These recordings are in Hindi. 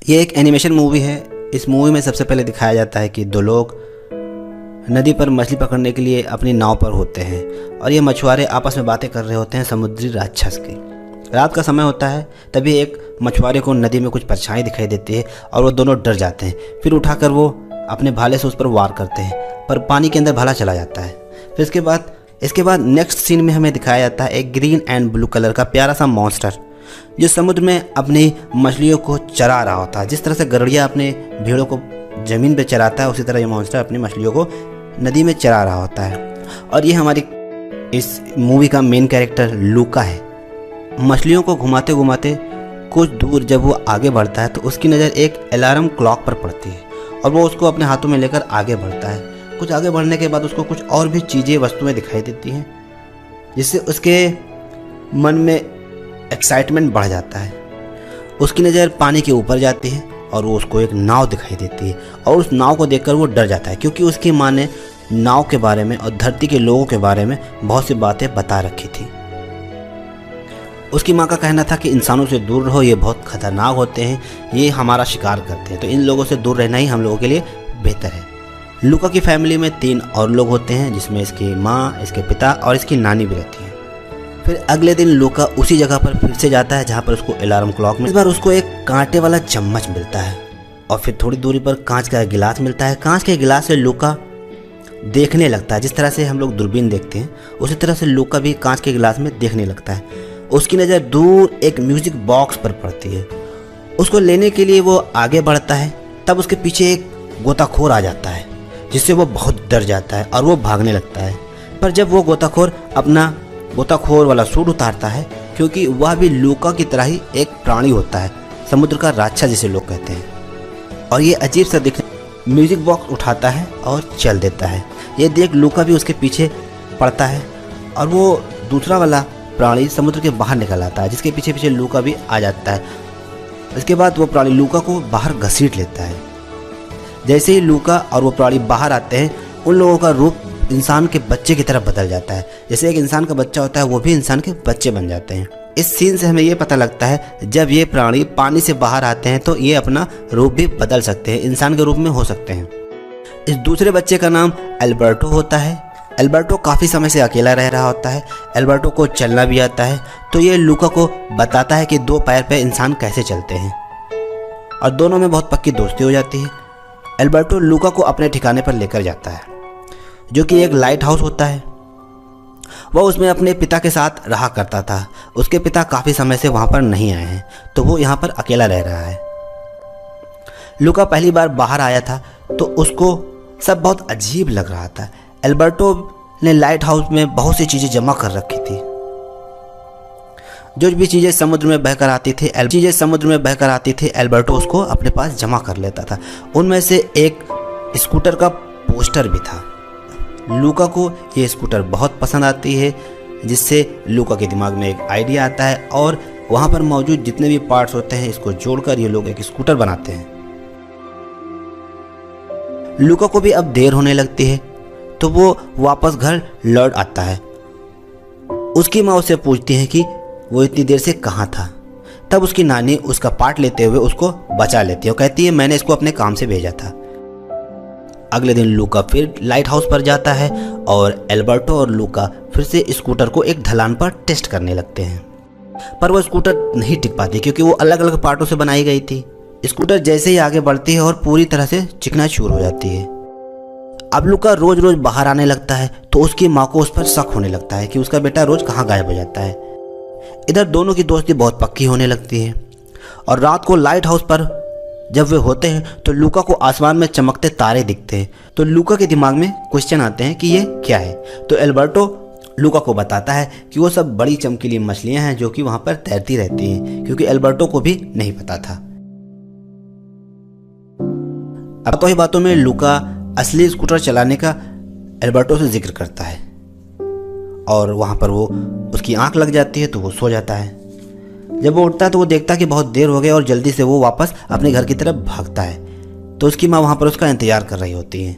ये एक एनिमेशन मूवी है। इस मूवी में सबसे पहले दिखाया जाता है कि दो लोग नदी पर मछली पकड़ने के लिए अपनी नाव पर होते हैं और ये मछुआरे आपस में बातें कर रहे होते हैं समुद्री राक्षस की। रात का समय होता है, तभी एक मछुआरे को नदी में कुछ परछाई दिखाई देती है और वो दोनों डर जाते हैं। फिर उठाकर वो अपने भाले से उस पर वार करते हैं, पर पानी के अंदर भाला चला जाता है। फिर इसके बाद नेक्स्ट सीन में हमें दिखाया जाता है एक ग्रीन एंड ब्लू कलर का प्यारा सा मॉन्स्टर जो समुद्र में अपनी मछलियों को चरा रहा होता है। जिस तरह से गरुड़िया अपने भेड़ों को ज़मीन पे चराता है, उसी तरह ये मॉन्स्टर अपनी मछलियों को नदी में चरा रहा होता है। और ये हमारी इस मूवी का मेन कैरेक्टर लूका है। मछलियों को घुमाते घुमाते कुछ दूर जब वो आगे बढ़ता है तो उसकी नज़र एक अलार्म क्लॉक पर पड़ती है और वो उसको अपने हाथों में लेकर आगे बढ़ता है। कुछ आगे बढ़ने के बाद उसको कुछ और भी चीज़ें, वस्तुएं दिखाई देती हैं, जिससे उसके मन में एक्साइटमेंट बढ़ जाता है। उसकी नज़र पानी के ऊपर जाती है और वो उसको एक नाव दिखाई देती है और उस नाव को देखकर वो डर जाता है, क्योंकि उसकी माँ ने नाव के बारे में और धरती के लोगों के बारे में बहुत सी बातें बता रखी थी। उसकी माँ का कहना था कि इंसानों से दूर रहो, ये बहुत खतरनाक होते हैं, ये हमारा शिकार करते हैं, तो इन लोगों से दूर रहना ही हम लोगों के लिए बेहतर है। लूका की फैमिली में 3 और लोग होते हैं, जिसमें इसकी माँ, इसके पिता और इसकी नानी भी रहती है। फिर अगले दिन लूका उसी जगह पर फिर से जाता है जहाँ पर उसको अलार्म क्लॉक में, इस बार उसको एक कांटे वाला चम्मच मिलता है और फिर थोड़ी दूरी पर कांच का गिलास मिलता है। कांच के गिलास से लूका देखने लगता है। जिस तरह से हम लोग दूरबीन देखते हैं उसी तरह से लूका भी कांच के गिलास में देखने लगता है। उसकी नज़र दूर एक म्यूजिक बॉक्स पर पड़ती है। उसको लेने के लिए वो आगे बढ़ता है, तब उसके पीछे एक गोताखोर आ जाता है, जिससे वो बहुत डर जाता है और वो भागने लगता है। पर जब वो गोताखोर अपना गोताखोर वाला सूट उतारता है, क्योंकि वह भी लूका की तरह ही एक प्राणी होता है, समुद्र का राक्षस जिसे लोग कहते हैं, और ये अजीब सा दिखने म्यूजिक बॉक्स उठाता है और चल देता है। ये देख लूका भी उसके पीछे पड़ता है और वो दूसरा वाला प्राणी समुद्र के बाहर निकल आता है, जिसके पीछे पीछे लूका भी आ जाता है। इसके बाद वो प्राणी लूका को बाहर घसीट लेता है। जैसे ही लूका और वो प्राणी बाहर आते हैं, उन लोगों का रूप इंसान के बच्चे की तरफ बदल जाता है। जैसे एक इंसान का बच्चा होता है, वो भी इंसान के बच्चे बन जाते हैं। इस सीन से हमें ये पता लगता है जब ये प्राणी पानी से बाहर आते हैं तो ये अपना रूप भी बदल सकते हैं, इंसान के रूप में हो सकते हैं। इस दूसरे बच्चे का नाम एल्बर्टो होता है। एल्बर्टो काफ़ी समय से अकेला रह रहा होता है। एल्बर्टो को चलना भी आता है, तो ये लूका को बताता है कि 2 पैर पे इंसान कैसे चलते हैं और दोनों में बहुत पक्की दोस्ती हो जाती है। एल्बर्टो लूका को अपने ठिकाने पर लेकर जाता है, जो कि एक लाइट हाउस होता है। वह उसमें अपने पिता के साथ रहा करता था। उसके पिता काफ़ी समय से वहाँ पर नहीं आए हैं, तो वो यहाँ पर अकेला रह रहा है। लूका पहली बार बाहर आया था तो उसको सब बहुत अजीब लग रहा था। एल्बर्टो ने लाइट हाउस में बहुत सी चीज़ें जमा कर रखी थी। जो भी चीज़ें समुद्र में बहकर आती थी एल्बर्टो उसको अपने पास जमा कर लेता था। उनमें से एक स्कूटर का पोस्टर भी था। लूका को ये स्कूटर बहुत पसंद आती है, जिससे लूका के दिमाग में एक आइडिया आता है और वहाँ पर मौजूद जितने भी पार्ट्स होते हैं इसको जोड़कर ये लोग एक स्कूटर बनाते हैं। लूका को भी अब देर होने लगती है, तो वो वापस घर लौट आता है। उसकी माँ उससे पूछती है कि वो इतनी देर से कहाँ था। तब उसकी नानी उसका पार्ट लेते हुए उसको बचा लेती है और कहती है मैंने इसको अपने काम से भेजा था। अगले दिन लूका फिर लाइट हाउस पर जाता है और एल्बर्टो और लूका फिर से स्कूटर को एक ढलान पर टेस्ट करने लगते हैं, पर वो स्कूटर नहीं टिक पाती क्योंकि वो अलग अलग पार्टों से बनाई गई थी। स्कूटर जैसे ही आगे बढ़ती है और पूरी तरह से चिकनाचूर हो जाती है। अब लूका रोज रोज बाहर आने लगता है, तो उसकी माँ को उस पर शक होने लगता है कि उसका बेटा रोज कहाँ गायब हो जाता है। इधर दोनों की दोस्ती बहुत पक्की होने लगती है और रात को लाइट हाउस पर जब वे होते हैं तो लूका को आसमान में चमकते तारे दिखते हैं। तो लूका के दिमाग में क्वेश्चन आते हैं कि ये क्या है। तो एल्बर्टो लूका को बताता है कि वो सब बड़ी चमकीली मछलियां हैं जो कि वहाँ पर तैरती रहती हैं, क्योंकि एल्बर्टो को भी नहीं पता था। अब तो ही बातों में लूका असली स्कूटर चलाने का एल्बर्टो से जिक्र करता है और वहाँ पर वो उसकी आंख लग जाती है, तो वो सो जाता है। जब वो उठता है तो वो देखता है कि बहुत देर हो गई और जल्दी से वो वापस अपने घर की तरफ भागता है। तो उसकी माँ वहाँ पर उसका इंतज़ार कर रही होती है।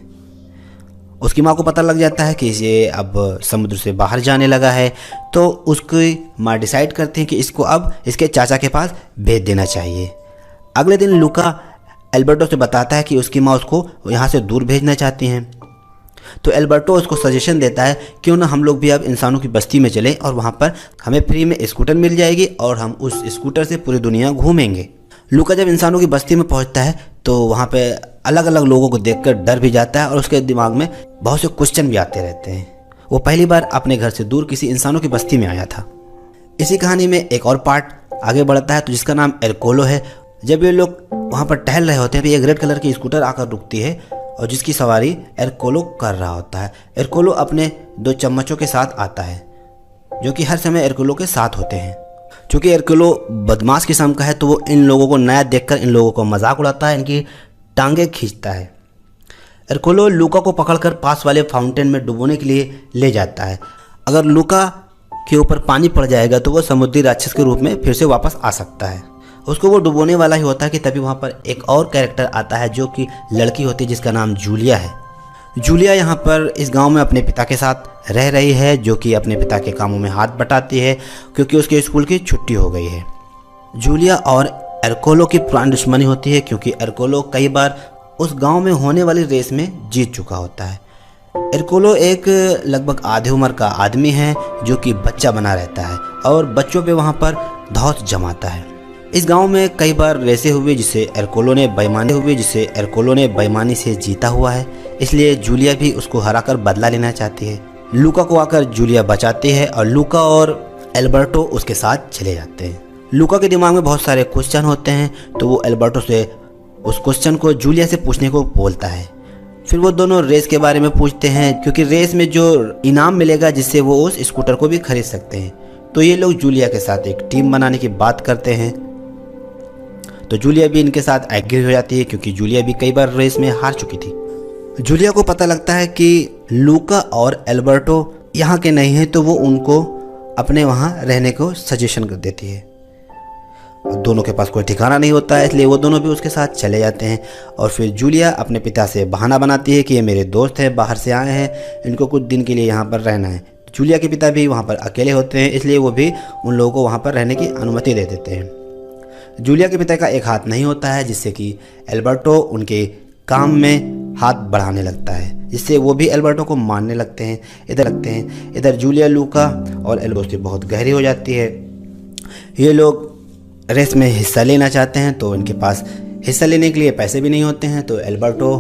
उसकी माँ को पता लग जाता है कि ये अब समुद्र से बाहर जाने लगा है, तो उसकी माँ डिसाइड करती है कि इसको अब इसके चाचा के पास भेज देना चाहिए। अगले दिन लूका एल्बर्टो से बताता है कि उसकी माँ उसको यहाँ से दूर भेजना चाहती हैं। तो एल्बर्टो उसको सजेशन देता है क्यों ना हम लोग भी अब इंसानों की बस्ती में चलें और वहाँ पर हमें फ्री में स्कूटर मिल जाएगी और हम उस स्कूटर से पूरी दुनिया घूमेंगे। लूका जब इंसानों की बस्ती में पहुँचता है तो वहाँ पे अलग अलग लोगों को देखकर डर भी जाता है और उसके दिमाग में बहुत से क्वेश्चन भी आते रहते हैं। वो पहली बार अपने घर से दूर किसी इंसानों की बस्ती में आया था। इसी कहानी में एक और पार्ट आगे बढ़ता है तो जिसका नाम एरकोलो है। जब ये लोग वहाँ पर टहल रहे होते हैं तो एक रेड कलर की स्कूटर आकर रुकती है और जिसकी सवारी एरकोलो कर रहा होता है। एरकोलो अपने 2 चम्मचों के साथ आता है जो कि हर समय एरकोलो के साथ होते हैं। चूँकि एरकोलो बदमाश किस्म का है तो वो इन लोगों को नया देखकर इन लोगों को मजाक उड़ाता है, इनकी टांगें खींचता है। एरकोलो लूका को पकड़कर पास वाले फाउंटेन में डुबोने के लिए ले जाता है। अगर लूका के ऊपर पानी पड़ जाएगा तो वो समुद्री राक्षस के रूप में फिर से वापस आ सकता है। उसको वो डुबोने वाला ही होता है कि तभी वहाँ पर एक और कैरेक्टर आता है जो कि लड़की होती है जिसका नाम जूलिया है। जूलिया यहाँ पर इस गांव में अपने पिता के साथ रह रही है जो कि अपने पिता के कामों में हाथ बटाती है क्योंकि उसके स्कूल की छुट्टी हो गई है। जूलिया और एरकोलो की पुरानी दुश्मनी होती है क्योंकि एरकोलो कई बार उस गांव में होने वाली रेस में जीत चुका होता है। एरकोलो एक लगभग आधी उम्र का आदमी है जो कि बच्चा बना रहता है और बच्चों पे वहाँ पर धौंस जमाता है। इस गांव में कई बार रेसें हुई जिसे एरकोलो ने बेईमानी से जीता हुआ है, इसलिए जूलिया भी उसको हराकर बदला लेना चाहती है। लूका को आकर जूलिया बचाती है और लूका और एल्बर्टो उसके साथ चले जाते हैं। लूका के दिमाग में बहुत सारे क्वेश्चन होते हैं तो वो एल्बर्टो से उस क्वेश्चन को जूलिया से पूछने को बोलता है। फिर वो दोनों रेस के बारे में पूछते हैं क्योंकि रेस में जो इनाम मिलेगा जिससे वो उस स्कूटर को भी खरीद सकते हैं। तो ये लोग जूलिया के साथ एक टीम बनाने की बात करते हैं। तो जूलिया भी इनके साथ एग्री हो जाती है क्योंकि जूलिया भी कई बार रेस में हार चुकी थी। जूलिया को पता लगता है कि लूका और एल्बर्टो यहाँ के नहीं हैं तो वो उनको अपने वहाँ रहने को सजेशन कर देती है। दोनों के पास कोई ठिकाना नहीं होता है इसलिए वो दोनों भी उसके साथ चले जाते हैं। और फिर जूलिया अपने पिता से बहाना बनाती है कि ये मेरे दोस्त हैं, बाहर से आए हैं, इनको कुछ दिन के लिए यहाँ पर रहना है। जूलिया के पिता भी वहाँ पर अकेले होते हैं इसलिए वो भी उन लोगों को वहाँ पर रहने की अनुमति दे देते हैं। जूलिया के पिता का एक हाथ नहीं होता है जिससे कि एल्बर्टो उनके काम में हाथ बढ़ाने लगता है, जिससे वो भी एल्बर्टो को मारने लगते हैं। इधर जूलिया लूका और एल्बर्टो से बहुत गहरी हो जाती है। ये लोग रेस में हिस्सा लेना चाहते हैं तो इनके पास हिस्सा लेने के लिए पैसे भी नहीं होते हैं। तो एल्बर्टो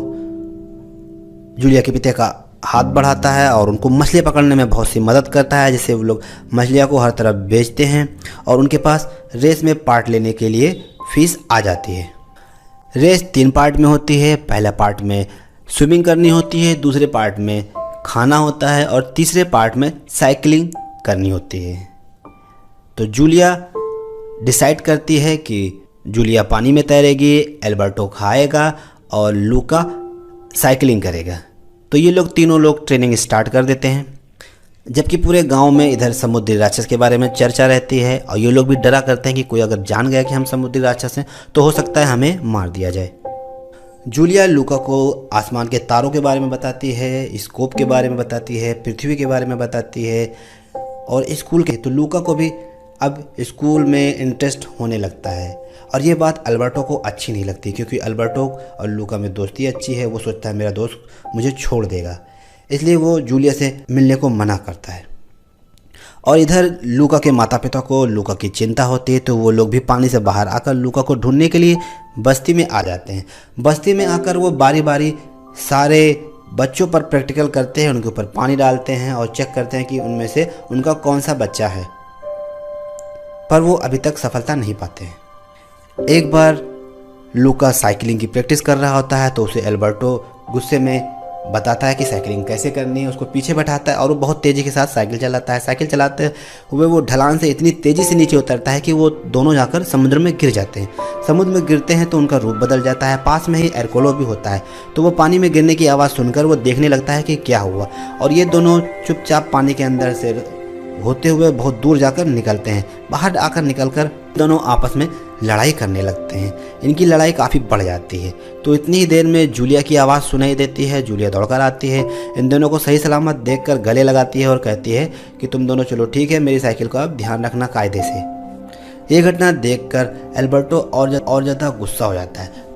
जूलिया के पिता का हाथ बढ़ाता है और उनको मछली पकड़ने में बहुत सी मदद करता है, जिससे वो लोग मछलियाँ को हर तरफ बेचते हैं और उनके पास रेस में पार्ट लेने के लिए फीस आ जाती है। रेस 3 पार्ट में होती है। पहला पार्ट में स्विमिंग करनी होती है, दूसरे पार्ट में खाना होता है और तीसरे पार्ट में साइकिलिंग करनी होती है। तो जूलिया डिसाइड करती है कि जूलिया पानी में तैरेगी, एल्बर्टो खाएगा और लूका साइकिलिंग करेगा। तो ये लोग तीनों लोग ट्रेनिंग स्टार्ट कर देते हैं। जबकि पूरे गांव में इधर समुद्री राक्षस के बारे में चर्चा रहती है और ये लोग भी डरा करते हैं कि कोई अगर जान गया कि हम समुद्री राक्षस हैं तो हो सकता है हमें मार दिया जाए। जूलिया लूका को आसमान के तारों के बारे में बताती है, स्कोप के बारे में बताती है, पृथ्वी के बारे में बताती है और स्कूल के। तो लूका को भी अब स्कूल में इंटरेस्ट होने लगता है और ये बात एल्बर्टो को अच्छी नहीं लगती क्योंकि एल्बर्टो और लूका में दोस्ती अच्छी है। वो सोचता है मेरा दोस्त मुझे छोड़ देगा, इसलिए वो जूलिया से मिलने को मना करता है। और इधर लूका के माता पिता को लूका की चिंता होती है तो वो लोग भी पानी से बाहर आकर लूका को ढूंढने के लिए बस्ती में आ जाते हैं। बस्ती में आकर वो बारी बारी सारे बच्चों पर प्रैक्टिकल करते हैं, उनके ऊपर पानी डालते हैं और चेक करते हैं कि उनमें से उनका कौन सा बच्चा है, पर वो अभी तक सफलता नहीं पाते हैं। एक बार लूका साइकिलिंग की प्रैक्टिस कर रहा होता है तो उसे एल्बर्टो गुस्से में बताता है कि साइकिलिंग कैसे करनी है। उसको पीछे बैठाता है और वो बहुत तेज़ी के साथ साइकिल चलाता है। साइकिल चलाते हुए वो ढलान से इतनी तेज़ी से नीचे उतरता है कि वो दोनों जाकर समुद्र में गिर जाते हैं। समुद्र में गिरते हैं तो उनका रूप बदल जाता है। पास में ही एरकोलो भी होता है तो वो पानी में गिरने की आवाज़ सुनकर वो देखने लगता है कि क्या हुआ और ये दोनों चुपचाप पानी के अंदर से होते हुए बहुत दूर जाकर निकलते हैं। बाहर आकर निकलकर दोनों आपस में लड़ाई करने लगते हैं। इनकी लड़ाई काफ़ी बढ़ जाती है। तो इतनी ही देर में जूलिया की आवाज़ सुनाई देती है। जूलिया दौड़कर आती है, इन दोनों को सही सलामत देखकर गले लगाती है और कहती है कि तुम दोनों चलो ठीक है, मेरी साइकिल को अब ध्यान रखना कायदे से। ये घटना देखकर एल्बर्टो और ज़्यादा गुस्सा हो जाता है।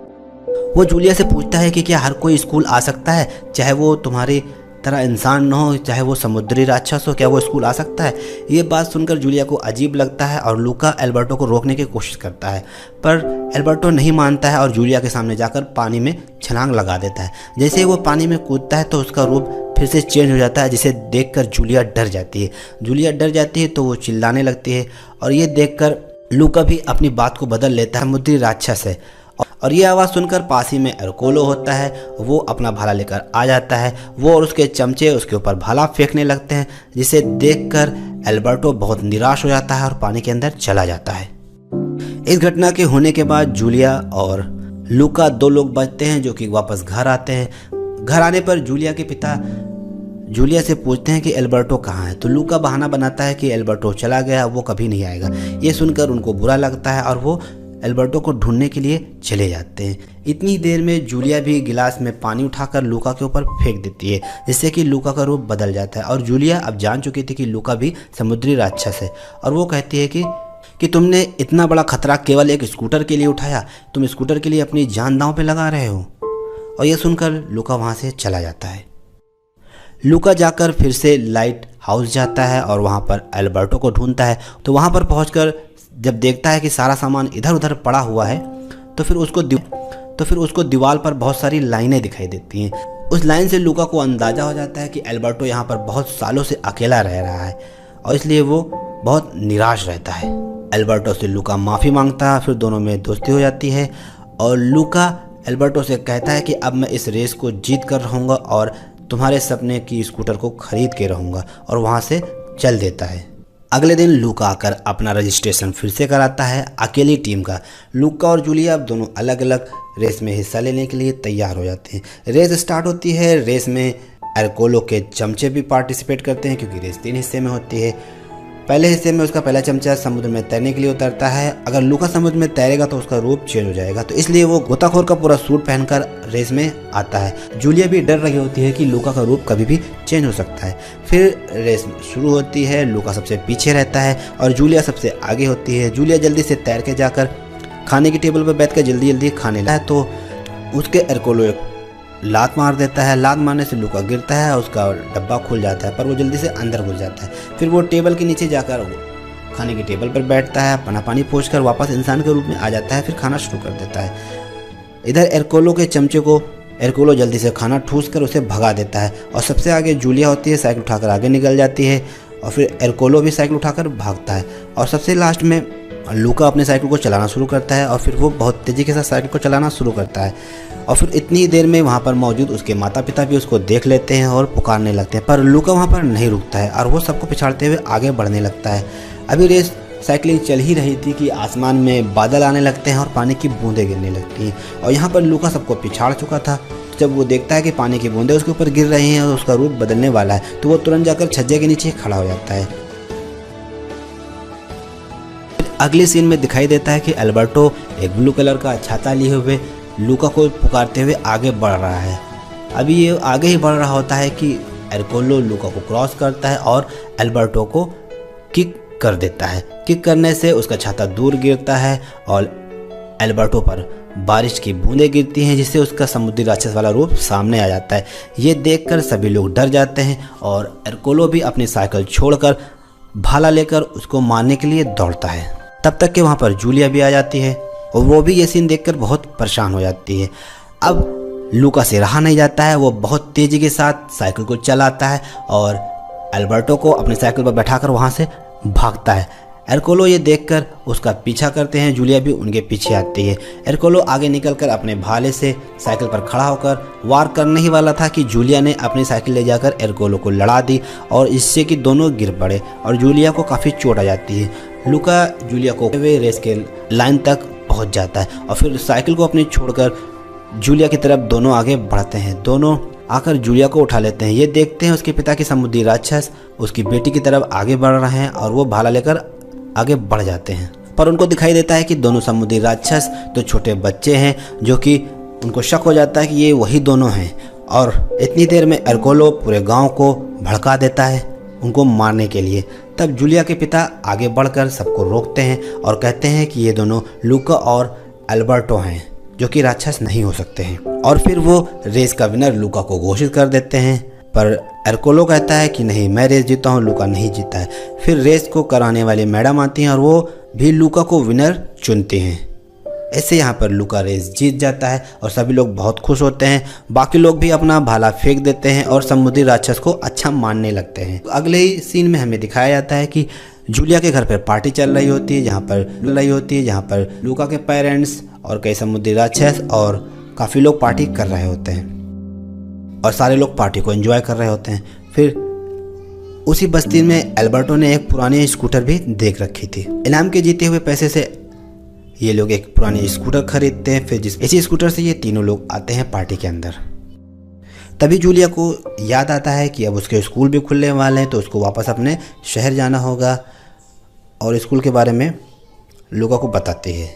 वो जूलिया से पूछता है कि क्या हर कोई स्कूल आ सकता है, चाहे वो तुम्हारी तरह इंसान न हो, चाहे वो समुद्री राक्षस हो, क्या वो स्कूल आ सकता है। ये बात सुनकर जूलिया को अजीब लगता है और लूका एल्बर्टो को रोकने की कोशिश करता है, पर एल्बर्टो नहीं मानता है और जूलिया के सामने जाकर पानी में छलांग लगा देता है। जैसे ही वो पानी में कूदता है तो उसका रूप फिर से चेंज हो जाता है, जिसे देखकर जूलिया डर जाती है तो वो चिल्लाने लगती है और ये देखकर लूका भी अपनी बात को बदल लेता है, समुद्री राक्षस है। और ये आवाज़ सुनकर पास ही में एरकोलो होता है, वो अपना भाला लेकर आ जाता है। वो और उसके चमचे उसके ऊपर भाला फेंकने लगते हैं, जिसे देखकर एल्बर्टो बहुत निराश हो जाता है और पानी के अंदर चला जाता है। इस घटना के होने के बाद जूलिया और लूका 2 लोग बचते हैं जो कि वापस घर आते हैं। घर आने पर जूलिया के पिता जूलिया से पूछते हैं कि एल्बर्टो कहाँ है, तो लूका बहाना बनाता है कि एल्बर्टो चला गया, वो कभी नहीं आएगा। ये सुनकर उनको बुरा लगता है और वो एल्बर्टो को ढूंढने के लिए चले जाते हैं। इतनी देर में जूलिया भी गिलास में पानी उठाकर लूका के ऊपर फेंक देती है, जिससे कि लूका का रूप बदल जाता है। और जूलिया अब जान चुकी थी कि लूका भी समुद्री राक्षस है और वो कहती है कि तुमने इतना बड़ा खतरा केवल एक स्कूटर के लिए उठाया, तुम स्कूटर के लिए अपनी जान दांव पे लगा रहे हो। और यह सुनकर लूका वहाँ से चला जाता है। लूका जाकर फिर से लाइट हाउस जाता है और वहाँ पर एल्बर्टो को ढूंढता है। तो वहाँ पर पहुँचकर जब देखता है कि सारा सामान इधर उधर पड़ा हुआ है तो फिर उसको दीवार पर बहुत सारी लाइनें दिखाई देती हैं। उस लाइन से लूका को अंदाज़ा हो जाता है कि एल्बर्टो यहाँ पर बहुत सालों से अकेला रह रहा है और इसलिए वो बहुत निराश रहता है। एल्बर्टो से लूका माफ़ी मांगता है, फिर दोनों में दोस्ती हो जाती है और लूका एल्बर्टो से कहता है कि अब मैं इस रेस को जीत कर रहूँगा और तुम्हारे सपने की स्कूटर को खरीद के रहूँगा, और वहाँ से चल देता है। अगले दिन लूका आकर अपना रजिस्ट्रेशन फिर से कराता है अकेली टीम का। लूका और जूलिया अब दोनों अलग अलग रेस में हिस्सा लेने के लिए तैयार हो जाते हैं। रेस स्टार्ट होती है। रेस में एरकोलो के चमचे भी पार्टिसिपेट करते हैं क्योंकि रेस 3 हिस्से में होती है। पहले हिस्से में उसका पहला चमचा समुद्र में तैरने के लिए उतरता है। अगर लूका समुद्र में तैरेगा तो उसका रूप चेंज हो जाएगा, तो इसलिए वो गोताखोर का पूरा सूट पहनकर रेस में आता है। जूलिया भी डर रही होती है कि लूका का रूप कभी भी चेंज हो सकता है। फिर रेस शुरू होती है। लूका सबसे पीछे रहता है और जूलिया सबसे आगे होती है। जूलिया जल्दी से तैर के जाकर खाने की टेबल पर बैठकर जल्दी खाने लगता है, तो उसके एरकोलो लात मार देता है। लात मारने से लूका गिरता है, उसका डब्बा खुल जाता है, पर वो जल्दी से अंदर घुस जाता है। फिर वो टेबल के नीचे जाकर खाने की टेबल पर बैठता है, अपना पानी पोंछकर वापस इंसान के रूप में आ जाता है, फिर खाना शुरू कर देता है। इधर एरकोलो के चमचे को एरकोलो जल्दी से खाना ठूस कर उसे भगा देता है और सबसे आगे जूलिया होती है, साइकिल उठाकर आगे निकल जाती है और फिर एरकोलो भी साइकिल उठाकर भागता है और सबसे लास्ट में लूका अपने साइकिल को चलाना शुरू करता है और फिर वो बहुत तेज़ी के साथ साइकिल को चलाना शुरू करता है। और फिर इतनी देर में वहाँ पर मौजूद उसके माता पिता भी उसको देख लेते हैं और पुकारने लगते हैं, पर लूका वहाँ पर नहीं रुकता है और वो सबको पिछाड़ते हुए आगे बढ़ने लगता है। अभी रेस साइकिलिंग चल ही रही थी कि आसमान में बादल आने लगते हैं और पानी की बूंदें गिरने लगती हैं और यहाँ पर लूका सबको पिछाड़ चुका था। जब वो देखता है कि पानी की बूंदें उसके ऊपर गिर रही हैं और उसका रूप बदलने वाला है, तो वो तुरंत जाकर छज्जे के नीचे खड़ा हो जाता है। अगले सीन में दिखाई देता है कि एल्बर्टो एक ब्लू कलर का छाता लिए हुए लूका को पुकारते हुए आगे बढ़ रहा है। अभी ये आगे ही बढ़ रहा होता है कि एरकोलो लूका को क्रॉस करता है और एल्बर्टो को किक कर देता है। किक करने से उसका छाता दूर गिरता है और एल्बर्टो पर बारिश की बूंदें गिरती हैं, जिससे उसका समुद्री राक्षस वाला रूप सामने आ जाता है। ये देखकर सभी लोग डर जाते हैं और एरकोलो भी अपनी साइकिल छोड़कर भाला लेकर उसको मारने के लिए दौड़ता है। तब तक के वहाँ पर जूलिया भी आ जाती है और वो भी ये सीन देखकर बहुत परेशान हो जाती है। अब लूका से रहा नहीं जाता है, वो बहुत तेज़ी के साथ साइकिल को चलाता है और एल्बर्टो को अपनी साइकिल पर बैठाकर वहाँ से भागता है। एरकोलो ये देखकर उसका पीछा करते हैं, जूलिया भी उनके पीछे आती है। एरकोलो आगे निकलकर अपने भाले से साइकिल पर खड़ा होकर वार करने ही वाला था कि जूलिया ने अपनी साइकिल ले जाकर एरकोलो को लड़ा दी और इससे कि दोनों गिर पड़े और जूलिया को काफ़ी चोट आ जाती है। लूका जूलिया को रेस के लाइन तक पहुंच जाता है और फिर साइकिल को अपनी छोड़कर जूलिया की तरफ दोनों आगे बढ़ते हैं। दोनों आकर जूलिया को उठा लेते हैं। ये देखते हैं उसके पिता के समुद्री राक्षस उसकी बेटी की तरफ आगे बढ़ रहे हैं और वो भाला लेकर आगे बढ़ जाते हैं, पर उनको दिखाई देता है कि दोनों समुद्री राक्षस तो छोटे बच्चे हैं, जो कि उनको शक हो जाता है कि ये वही दोनों हैं। और इतनी देर में एरकोलो पूरे गांव को भड़का देता है उनको मारने के लिए। तब जूलिया के पिता आगे बढ़कर सबको रोकते हैं और कहते हैं कि ये दोनों लूका और अल्बर्टो हैं जो कि राक्षस नहीं हो सकते हैं, और फिर वो रेस का विनर लूका को घोषित कर देते हैं। पर एरकोलो कहता है कि नहीं, मैं रेस जीता हूँ, लूका नहीं जीता है। फिर रेस को कराने वाली मैडम आती हैं और वो भी लूका को विनर चुनती हैं। ऐसे यहाँ पर लूका रेस जीत जाता है और सभी लोग बहुत खुश होते हैं। बाकी लोग भी अपना भाला फेंक देते हैं और समुद्री राक्षस को अच्छा मानने लगते हैं। अगले ही सीन में हमें दिखाया जाता है कि जूलिया के घर पर पार्टी चल रही होती है, जहाँ पर लूका के पेरेंट्स और कई समुद्री राक्षस और काफ़ी लोग पार्टी कर रहे होते हैं और सारे लोग पार्टी को एंजॉय कर रहे होते हैं। फिर उसी बस्ती में एल्बर्टो ने एक पुरानी स्कूटर भी देख रखी थी। इनाम के जीते हुए पैसे से ये लोग एक पुरानी स्कूटर खरीदते हैं। फिर इसी स्कूटर से ये तीनों लोग आते हैं पार्टी के अंदर। तभी जूलिया को याद आता है कि अब उसके स्कूल भी खुलने वाले हैं, तो उसको वापस अपने शहर जाना होगा और स्कूल के बारे में लूका को बताती है।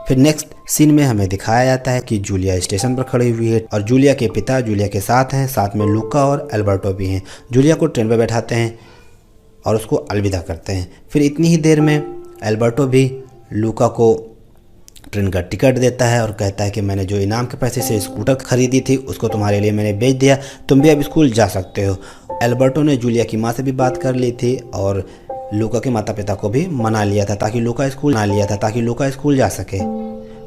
फिर नेक्स्ट सीन में हमें दिखाया जाता है कि जूलिया स्टेशन पर खड़ी हुई है और जूलिया के पिता जूलिया के साथ हैं, साथ में लूका और एल्बर्टो भी हैं। जूलिया को ट्रेन पर बैठाते हैं और उसको अलविदा करते हैं। फिर इतनी ही देर में एल्बर्टो भी लूका को ट्रेन का टिकट देता है और कहता है कि मैंने जो इनाम के पैसे से स्कूटर खरीदी थी उसको तुम्हारे लिए मैंने बेच दिया, तुम भी अब स्कूल जा सकते हो। एल्बर्टो ने जूलिया की माँ से भी बात कर ली थी और लूका के माता पिता को भी मना लिया था ताकि लूका स्कूल जा सके।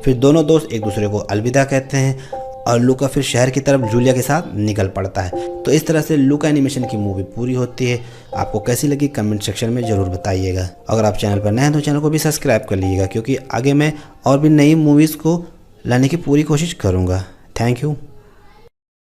फिर दोनों दोस्त एक दूसरे को अलविदा कहते हैं और लूका फिर शहर की तरफ जूलिया के साथ निकल पड़ता है। तो इस तरह से लूका एनिमेशन की मूवी पूरी होती है। आपको कैसी लगी कमेंट सेक्शन में ज़रूर बताइएगा। अगर आप चैनल पर नए हैं तो चैनल को भी सब्सक्राइब कर लीजिएगा, क्योंकि आगे मैं और भी नई मूवीज़ को लाने की पूरी कोशिश करूँगा। Thank you.